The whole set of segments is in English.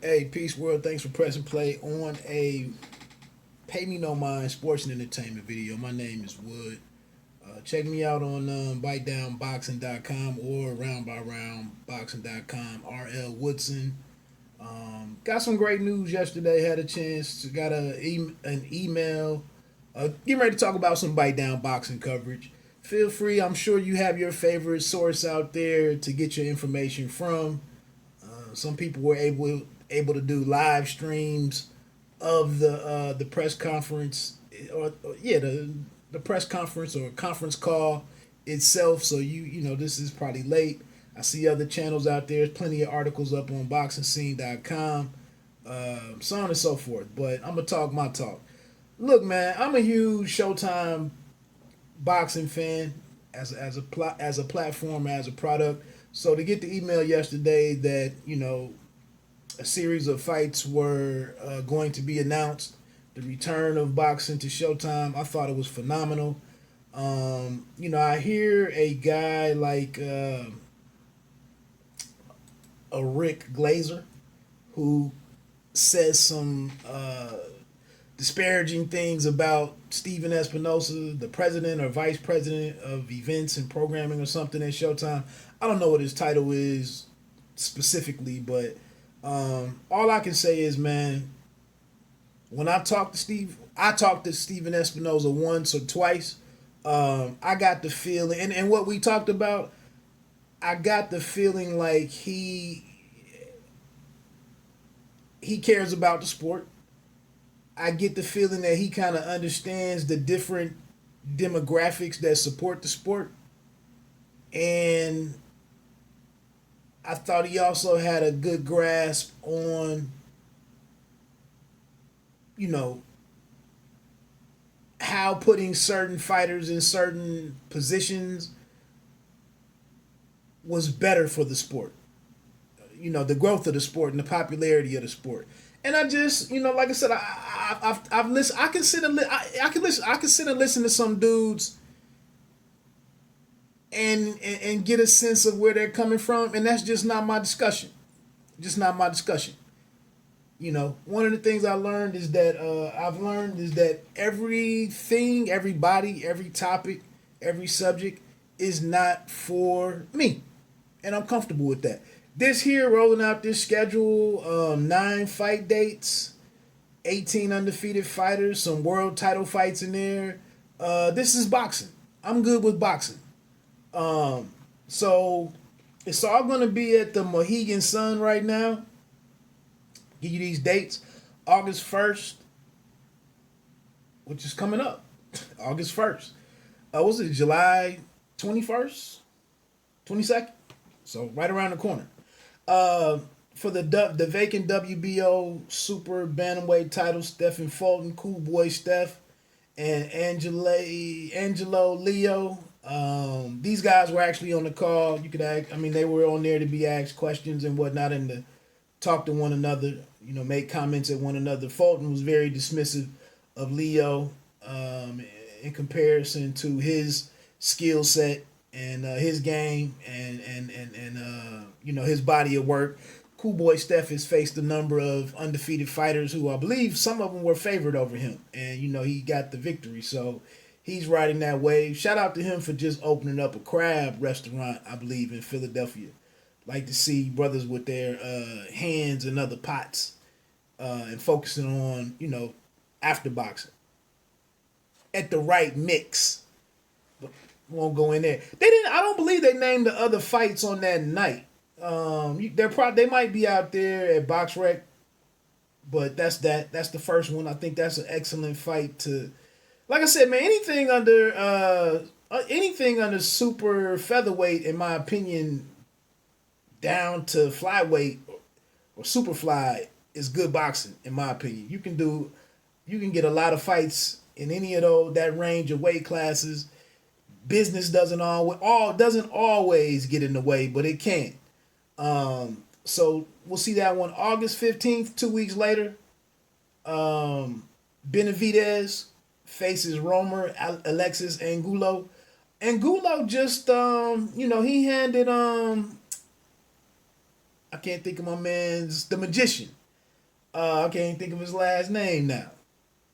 Hey, peace world. Thanks for pressing play on a Pay Me No Mind sports and entertainment video. My name is Wood. Check me out on bitedownboxing.com or roundbyroundboxing.com. RL Woodson. Got some great news yesterday. Had a chance. Got an email. Getting ready to talk about some Bite Down boxing coverage. Feel free. I'm sure you have your favorite source out there to get your information from. Some people were able to do live streams of the press conference or the press conference or conference call itself. So this is probably late. I see other channels out there. There's plenty of articles up on boxingscene.com, so on and so forth. But I'm gonna talk my talk. Look, man, I'm a huge Showtime boxing fan as a platform, as a product. So to get the email yesterday that a series of fights were going to be announced, the return of boxing to Showtime, I thought it was phenomenal. I hear a guy like a Rick Glazer who says some disparaging things about Steven Espinosa, the president or vice president of events and programming or something at Showtime. I don't know what his title is specifically, but all I can say is, man, when I talked to Steven Espinosa once or twice. I got the feeling, and what we talked about, I got the feeling like he cares about the sport. I get the feeling that he kind of understands the different demographics that support the sport. And I thought he also had a good grasp on, you know, how putting certain fighters in certain positions was better for the sport. The growth of the sport and the popularity of the sport. And I just, like I said, I've listened. I can sit and I can listen. I can sit and listen to some dudes and get a sense of where they're coming from, and that's just not my discussion. Just not my discussion. One of the things I've learned is that everything, everybody, every topic, every subject is not for me, and I'm comfortable with that. This here rolling out this schedule, 9 fight dates, 18 undefeated fighters, some world title fights in there. This is boxing. I'm good with boxing. So it's all gonna be at the Mohegan Sun right now. Give you these dates. August 1st, which is coming up. August 1st. Was it July 21st? 22nd? So right around the corner. For the vacant WBO Super Bantamweight title, Stephen Fulton, Cool Boy Steph, and Angelo Leo. These guys were actually on the call. You could ask, they were on there to be asked questions and whatnot and to talk to one another, make comments at one another. Fulton was very dismissive of Leo in comparison to his skill set and his game and his body of work. Cool Boy Steph has faced a number of undefeated fighters who I believe some of them were favored over him, and he got the victory. So he's riding that wave. Shout out to him for just opening up a crab restaurant, I believe, in Philadelphia. Like to see brothers with their hands in other pots and focusing on after boxing at the right mix. Won't go in there. They didn't. I don't believe they named the other fights on that night. They might be out there at BoxRec, but that's that. That's the first one. I think that's an excellent fight to. Like I said, man, anything under super featherweight, in my opinion, down to flyweight or super fly is good boxing, in my opinion. You can get a lot of fights in any of that range of weight classes. Business doesn't always get in the way, but it can. So we'll see that one August 15th, 2 weeks later. Benavidez faces Romer Alexis Angulo. Angulo just he handed I can't think of my man's the magician. I can't think of his last name now.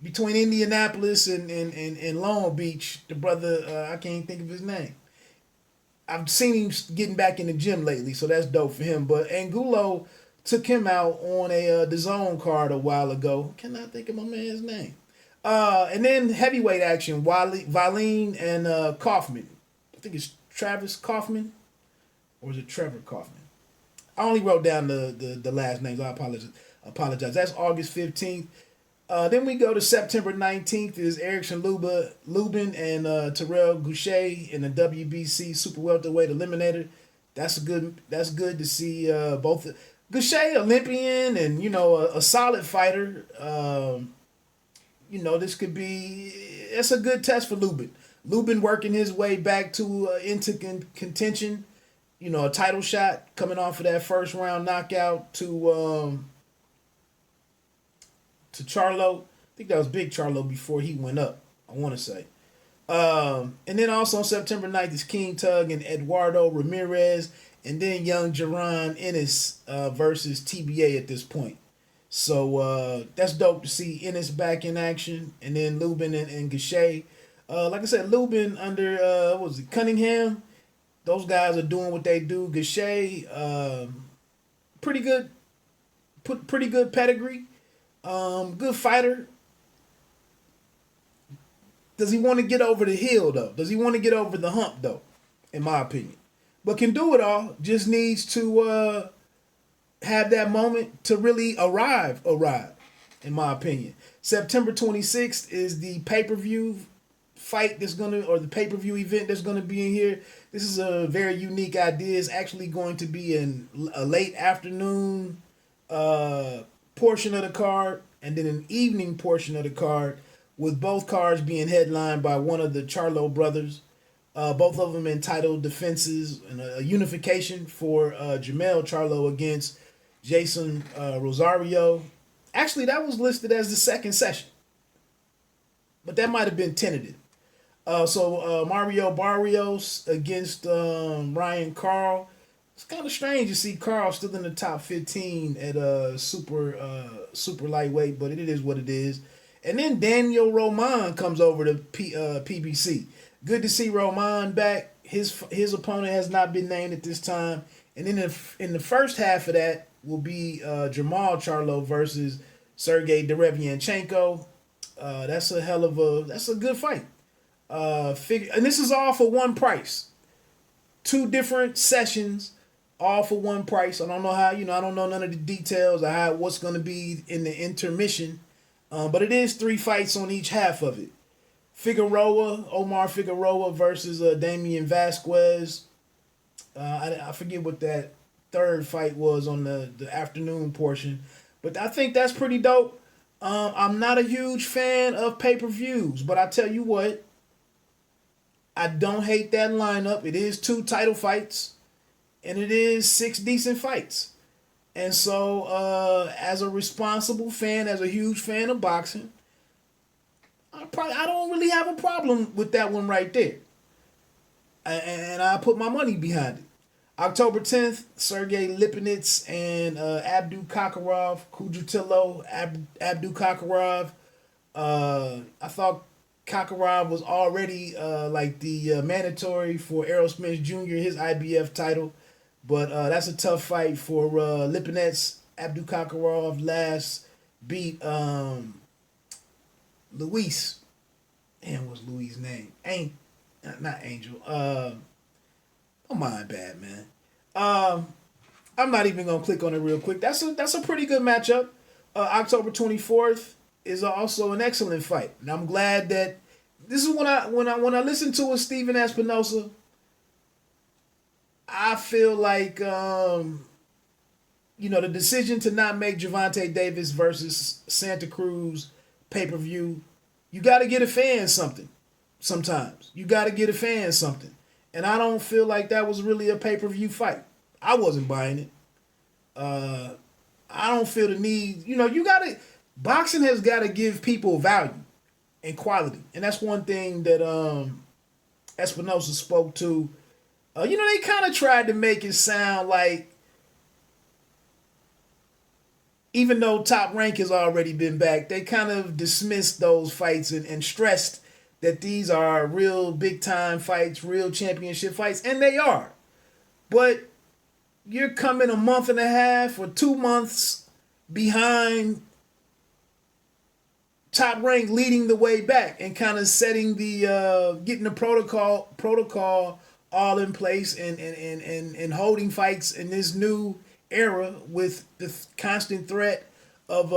Between Indianapolis and Long Beach, the brother, I can't think of his name. I've seen him getting back in the gym lately, so that's dope for him. But Angulo took him out on a DAZN card a while ago. Cannot think of my man's name. And then heavyweight action, Valine and Kaufman. I think it's Travis Kaufman, or is it Trevor Kaufman? I only wrote down the last names. I apologize. That's August 15th. Then we go to September 19th is Erickson Lubin and Terrell Goucher in the WBC Super Welterweight Eliminator. That's good to see both. Goucher, Olympian, and a solid fighter. This could be. It's a good test for Lubin. Lubin working his way back to into contention. A title shot coming off of that first round knockout to Charlo. I think that was Big Charlo before he went up, I want to say. And then also on September 9th is King Tug and Eduardo Ramirez. And then young Jaron Ennis versus TBA at this point. So that's dope to see Ennis back in action. And then Lubin and Goucher. Like I said, Lubin under, Cunningham. Those guys are doing what they do. Goucher, pretty good pedigree. Good fighter. Does he want to get over the hill, though? Does he want to get over the hump, though? In my opinion. But can do it all. Just needs to have that moment to really arrive, in my opinion. September 26th is the pay-per-view fight the pay-per-view event that's going to be in here. This is a very unique idea. It's actually going to be in a late afternoon portion of the card and then an evening portion of the card, with both cards being headlined by one of the Charlo brothers. Both of them entitled defenses and a unification for Jamel Charlo against Jason Rosario. Actually, that was listed as the second session, but that might have been tentative. So Mario Barrios against Ryan Carl. It's kind of strange to see Carl still in the top 15 at super lightweight, but it is what it is. And then Daniel Roman comes over to PBC. Good to see Roman back. His opponent has not been named at this time. And then in the first half of that will be Jamal Charlo versus Sergey Derevianchenko. That's a good fight. And this is all for one price. 2 different sessions, all for one price. I don't know how, I don't know none of the details of what's going to be in the intermission. But it is 3 fights on each half of it. Omar Figueroa versus Damian Vasquez. I forget what that third fight was on the afternoon portion. But I think that's pretty dope. I'm not a huge fan of pay-per-views, but I tell you what, I don't hate that lineup. It is 2 title fights, and it is 6 decent fights. And so, as a responsible fan, as a huge fan of boxing, I don't really have a problem with that one right there. And I put my money behind it. October 10th, Sergey Lipinets and Abdu Kakarov, Kudratillo, Abdu Kakarov. I thought Kakarov was already like the mandatory for Errol Spence Jr., his IBF title. But that's a tough fight for Lipinets. Abdu Kakarov last beat Luis. Damn, what's Luis' name? Not Angel. Don't mind bad, man. I'm not even gonna click on it real quick. That's a pretty good matchup. October 24th is also an excellent fight, and I'm glad that this is when I listen to a Steven Espinosa. I feel like the decision to not make Gervonta Davis versus Santa Cruz pay-per-view, you got to get a fan something. Sometimes you got to get a fan something, and I don't feel like that was really a pay-per-view fight. I wasn't buying it. I don't feel the need. Boxing has got to give people value and quality, and that's one thing that Espinosa spoke to. They kind of tried to make it sound like even though Top Rank has already been back, they kind of dismissed those fights and stressed that these are real big time fights, real championship fights, and they are. But you're coming a month and a half or 2 months behind Top Rank, leading the way back and kind of setting the getting the protocol all in place and holding fights in this new era with the constant threat of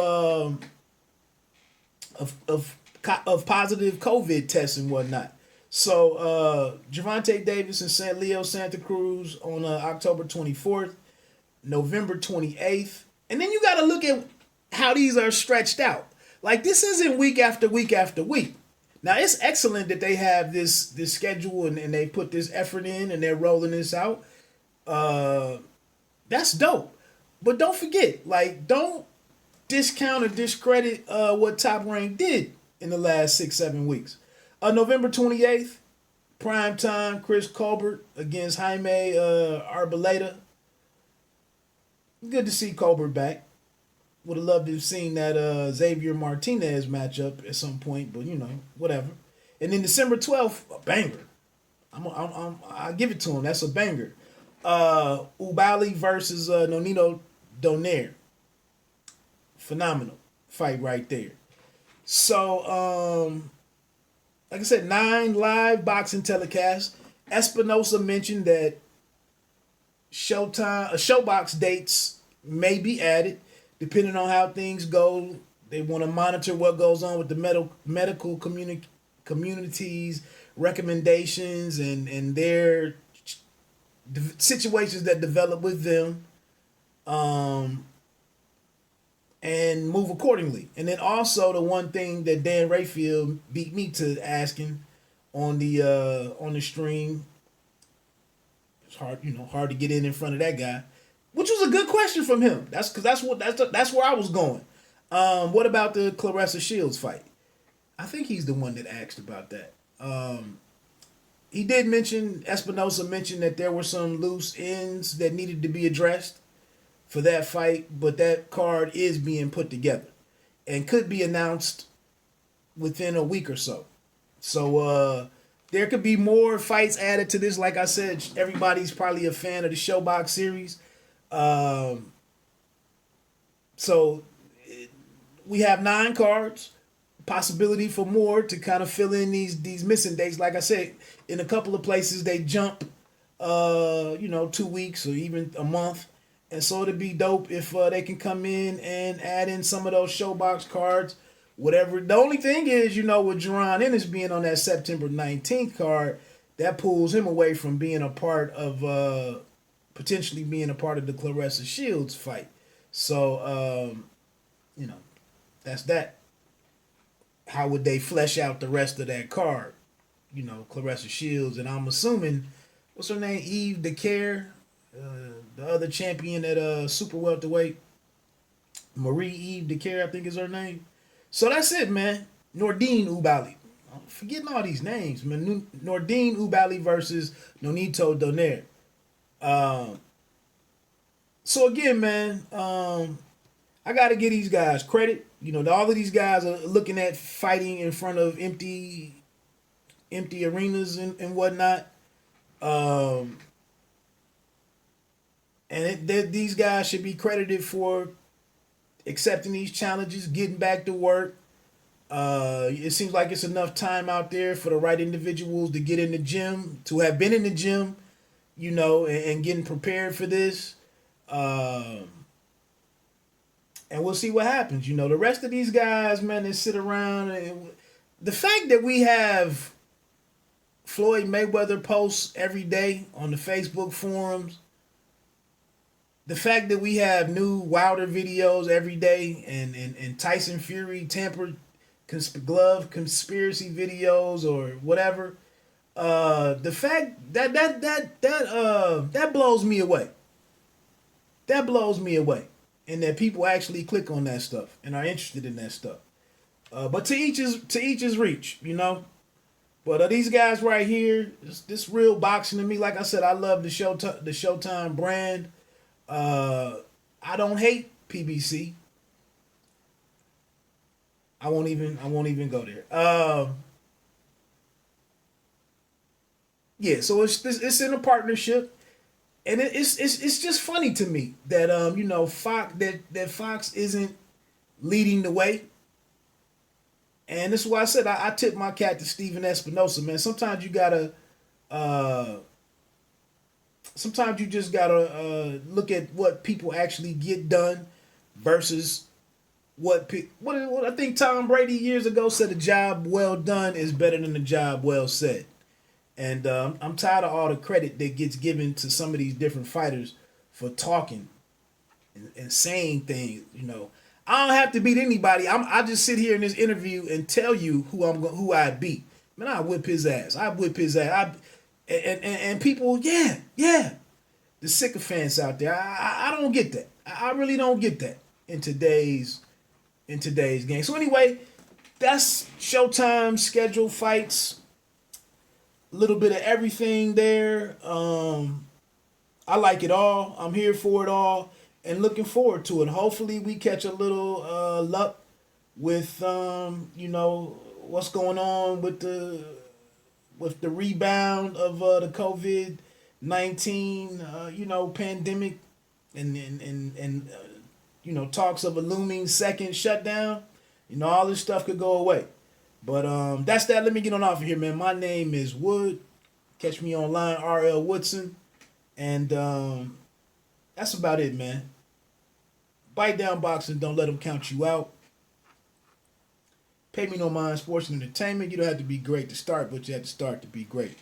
positive COVID tests and whatnot. So Gervonta Davis and Leo Santa Cruz on October 24th, November 28th. And then you got to look at how these are stretched out. Like, this isn't week after week after week. Now, it's excellent that they have this schedule and they put this effort in and they're rolling this out. That's dope. But don't forget, like, don't discount or discredit what Top Rank did in the last 6-7 weeks. November 28th, prime time, Chris Colbert against Jaime Arboleda. Good to see Colbert back. Would have loved to have seen that Xavier Martinez matchup at some point, but whatever. And then December 12th, a banger. I'll give it to him. That's a banger. Ubali versus Nonito Donaire. Phenomenal fight right there. So, like I said, 9 live boxing telecasts. Espinosa mentioned that Showbox dates may be added depending on how things go. They want to monitor what goes on with the medical community's recommendations and their situations that develop with them, and move accordingly. And then also the one thing that Dan Rayfield beat me to asking on the stream. It's hard to get in front of that guy, which was a good question from him. That's where I was going. What about the Claressa Shields fight? I think he's the one that asked about that. He did mention, Espinosa mentioned that there were some loose ends that needed to be addressed for that fight, but that card is being put together and could be announced within a week or so. So there could be more fights added to this. Like I said, everybody's probably a fan of the Showbox series. So we have 9 cards, possibility for more to kind of fill in these missing dates. Like I said, in a couple of places they jump 2 weeks or even a month. And so it'd be dope if they can come in and add in some of those Showbox cards, whatever. The only thing is, with Jerron Ennis being on that September 19th card, that pulls him away from being a part of potentially being a part of the Claressa Shields fight. So, that's that. How would they flesh out the rest of that card? Claressa Shields, and I'm assuming, what's her name? Eve DeCare, the other champion at super welterweight. Marie Eve DeCare, I think is her name. So that's it, man. Nordine Ubali. I'm forgetting all these names, man. Nordine Ubali versus Nonito Donaire. So again, man, I got to give these guys credit. All of these guys are looking at fighting in front of empty arenas and whatnot. These guys should be credited for accepting these challenges, getting back to work. It seems like it's enough time out there for the right individuals to get in the gym, to have been in the gym, and getting prepared for this. And we'll see what happens. The rest of these guys, man, they sit around. And the fact that we have Floyd Mayweather posts every day on the Facebook forums, the fact that we have new Wilder videos every day and Tyson Fury tampered glove conspiracy videos or whatever, the fact that blows me away. That blows me away. And that people actually click on that stuff and are interested in that stuff. But to each his reach, But these guys right here, this real boxing to me. Like I said, I love the Showtime brand. I don't hate PBC. I won't even go there. Yeah, so it's in a partnership, and it's just funny to me that Fox isn't leading the way, and this is why I said I tip my cap to Steven Espinosa, man. Uh, sometimes you just gotta look at what people actually get done versus what I think Tom Brady years ago said: a job well done is better than a job well said. And I'm tired of all the credit that gets given to some of these different fighters for talking and saying things. I don't have to beat anybody. I just sit here in this interview and tell you who I beat. Man, I whip his ass. I whip his ass. And people, yeah, the sycophants out there. I don't get that. I really don't get that in today's game. So anyway, that's Showtime scheduled fights. A little bit of everything there. I like it all. I'm here for it all and looking forward to it. Hopefully we catch a little luck with what's going on with the rebound of the COVID-19 pandemic and talks of a looming second shutdown. All this stuff could go away. But that's that. Let me get on off of here, man. My name is Wood. Catch me online, RL Woodson. And that's about it, man. Bite down boxing. Don't let them count you out. Pay me no mind. Sports and entertainment. You don't have to be great to start, but you have to start to be great.